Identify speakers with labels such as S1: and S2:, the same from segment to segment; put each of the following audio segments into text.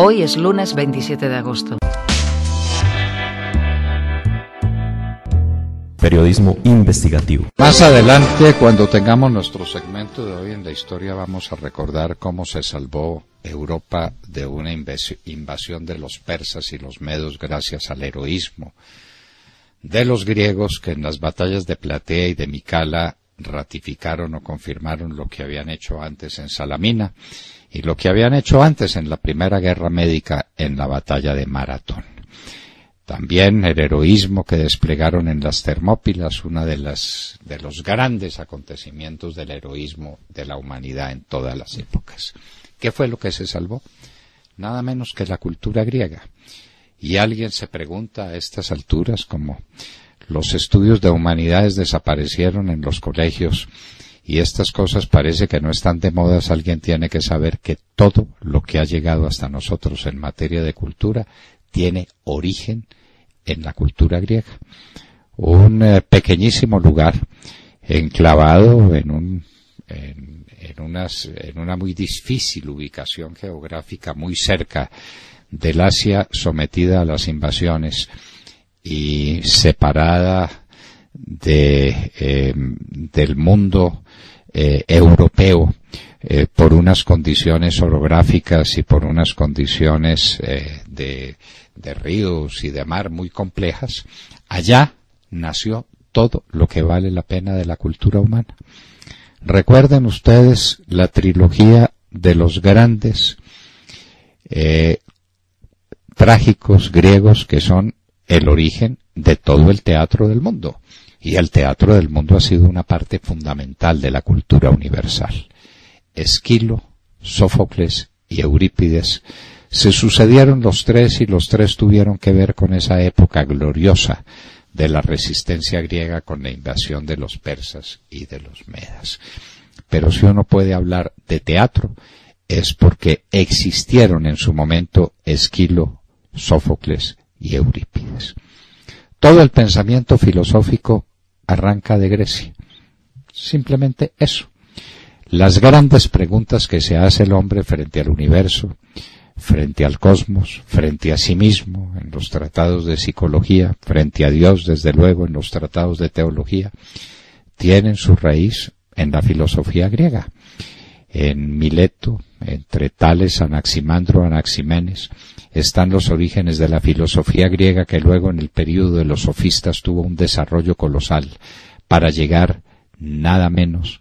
S1: Hoy es lunes 27 de agosto.
S2: Periodismo investigativo.
S3: Más adelante, cuando tengamos nuestro segmento de hoy en la historia, vamos a recordar cómo se salvó Europa de una invasión de los persas y los medos gracias al heroísmo de los griegos, que en las batallas de Platea y de Micala ratificaron o confirmaron lo que habían hecho antes en Salamina y lo que habían hecho antes en la primera guerra médica en la batalla de Maratón. También el heroísmo que desplegaron en las Termópilas, una de los grandes acontecimientos del heroísmo de la humanidad en todas las épocas. ¿Qué fue lo que se salvó? Nada menos que la cultura griega. Y alguien se pregunta a estas alturas, como los estudios de humanidades desaparecieron en los colegios y estas cosas parece que no están de moda, alguien tiene que saber que todo lo que ha llegado hasta nosotros en materia de cultura tiene origen en la cultura griega. Un pequeñísimo lugar enclavado en una muy difícil ubicación geográfica, muy cerca del Asia sometida a las invasiones y separada del mundo europeo por unas condiciones orográficas y por unas condiciones de ríos y de mar muy complejas. Allá nació todo lo que vale la pena de la cultura humana. Recuerden ustedes la trilogía de los grandes trágicos griegos, que son el origen de todo el teatro del mundo. Y el teatro del mundo ha sido una parte fundamental de la cultura universal. Esquilo, Sófocles y Eurípides se sucedieron los tres y los tres tuvieron que ver con esa época gloriosa de la resistencia griega con la invasión de los persas y de los medas. Pero si uno puede hablar de teatro es porque existieron en su momento Esquilo, Sófocles y Eurípides. Todo el pensamiento filosófico arranca de Grecia. Simplemente eso. Las grandes preguntas que se hace el hombre frente al universo, frente al cosmos, frente a sí mismo en los tratados de psicología, frente a Dios, desde luego, en los tratados de teología, tienen su raíz en la filosofía griega. En Mileto, entre Tales, Anaximandro, Anaximenes, están los orígenes de la filosofía griega, que luego en el período de los sofistas tuvo un desarrollo colosal para llegar nada menos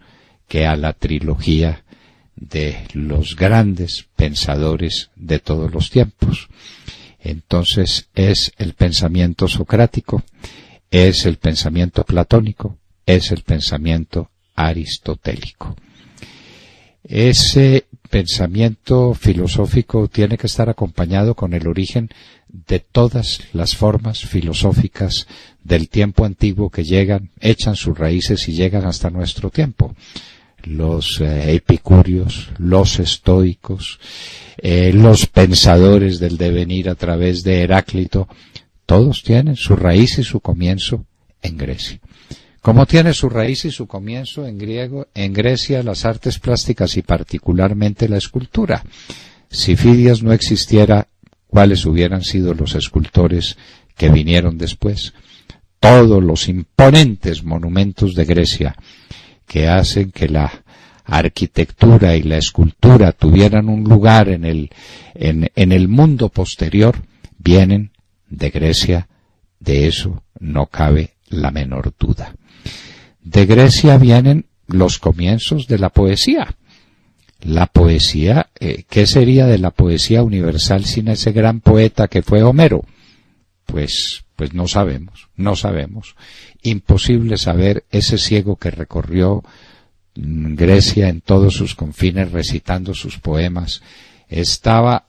S3: que a la trilogía de los grandes pensadores de todos los tiempos. Entonces es el pensamiento socrático, es el pensamiento platónico, es el pensamiento aristotélico. Ese pensamiento filosófico tiene que estar acompañado con el origen de todas las formas filosóficas del tiempo antiguo que llegan, echan sus raíces y llegan hasta nuestro tiempo. Los epicúreos, los estoicos, los pensadores del devenir a través de Heráclito, todos tienen su raíz y su comienzo en Grecia. Como tiene su raíz y su comienzo en Grecia las artes plásticas y particularmente la escultura. Si Fidias no existiera, ¿cuáles hubieran sido los escultores que vinieron después? Todos los imponentes monumentos de Grecia que hacen que la arquitectura y la escultura tuvieran un lugar en el mundo posterior, vienen de Grecia, de eso no cabe la menor duda. De Grecia vienen los comienzos de la poesía. La poesía, ¿qué sería de la poesía universal sin ese gran poeta que fue Homero? Pues no sabemos. Imposible saber. Ese ciego que recorrió Grecia en todos sus confines recitando sus poemas, estaba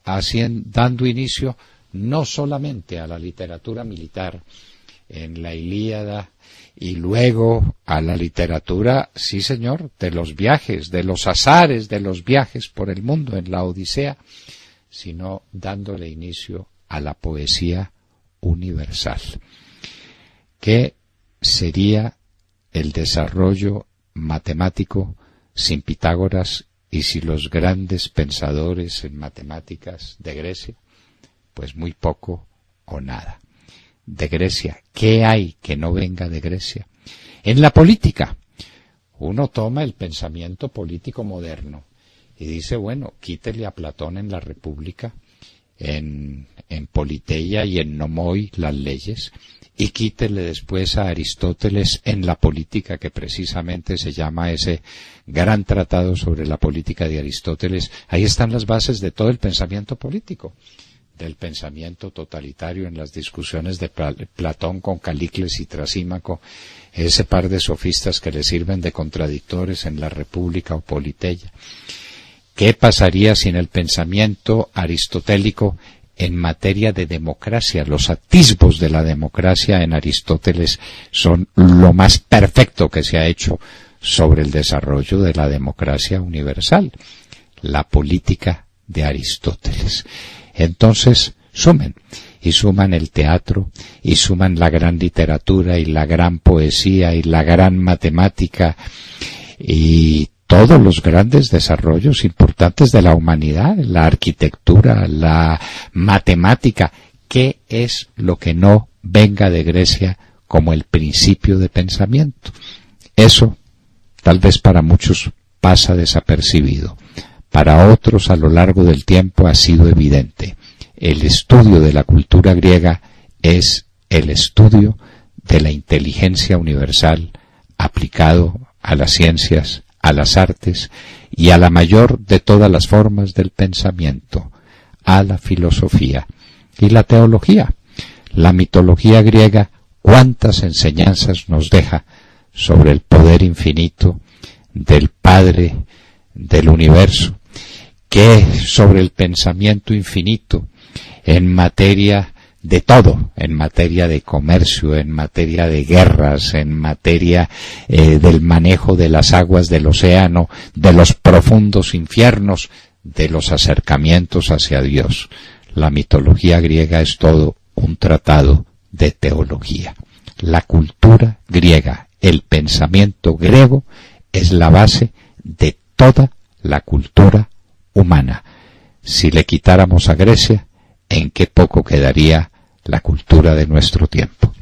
S3: dando inicio no solamente a la literatura militar en la Ilíada y luego a la literatura, sí señor, de los viajes, de los azares de los viajes por el mundo en la Odisea, sino dándole inicio a la poesía universal, que sería el desarrollo matemático sin Pitágoras y si los grandes pensadores en matemáticas de Grecia? Pues muy poco o nada. De Grecia, ¿qué hay que no venga de Grecia? En la política, uno toma el pensamiento político moderno y dice, bueno, quítele a Platón en la República, en Politeia y en Nomoi las leyes, y quítele después a Aristóteles en la política, que precisamente se llama ese gran tratado sobre la política de Aristóteles. Ahí están las bases de todo el pensamiento político, del pensamiento totalitario en las discusiones de Platón con Calícles y Trasímaco, ese par de sofistas que le sirven de contradictores en la República o Politeia. ¿Qué pasaría sin el pensamiento aristotélico en materia de democracia? Los atisbos de la democracia en Aristóteles son lo más perfecto que se ha hecho sobre el desarrollo de la democracia universal. La política de Aristóteles. Entonces, suman el teatro, y suman la gran literatura, y la gran poesía, y la gran matemática, y todos los grandes desarrollos importantes de la humanidad, la arquitectura, la matemática. ¿Qué es lo que no venga de Grecia como el principio de pensamiento? Eso, tal vez para muchos, pasa desapercibido. Para otros, a lo largo del tiempo, ha sido evidente. El estudio de la cultura griega es el estudio de la inteligencia universal aplicado a las ciencias, a las artes y a la mayor de todas las formas del pensamiento, a la filosofía y la teología. La mitología griega, cuántas enseñanzas nos deja sobre el poder infinito del Padre del universo, que sobre el pensamiento infinito en materia de todo, en materia de comercio, en materia de guerras, en materia del manejo de las aguas del océano, de los profundos infiernos, de los acercamientos hacia Dios. La mitología griega es todo un tratado de teología. La cultura griega, el pensamiento griego, es la base de toda la cultura humana. Si le quitáramos a Grecia, ¿en qué poco quedaría la cultura de nuestro tiempo?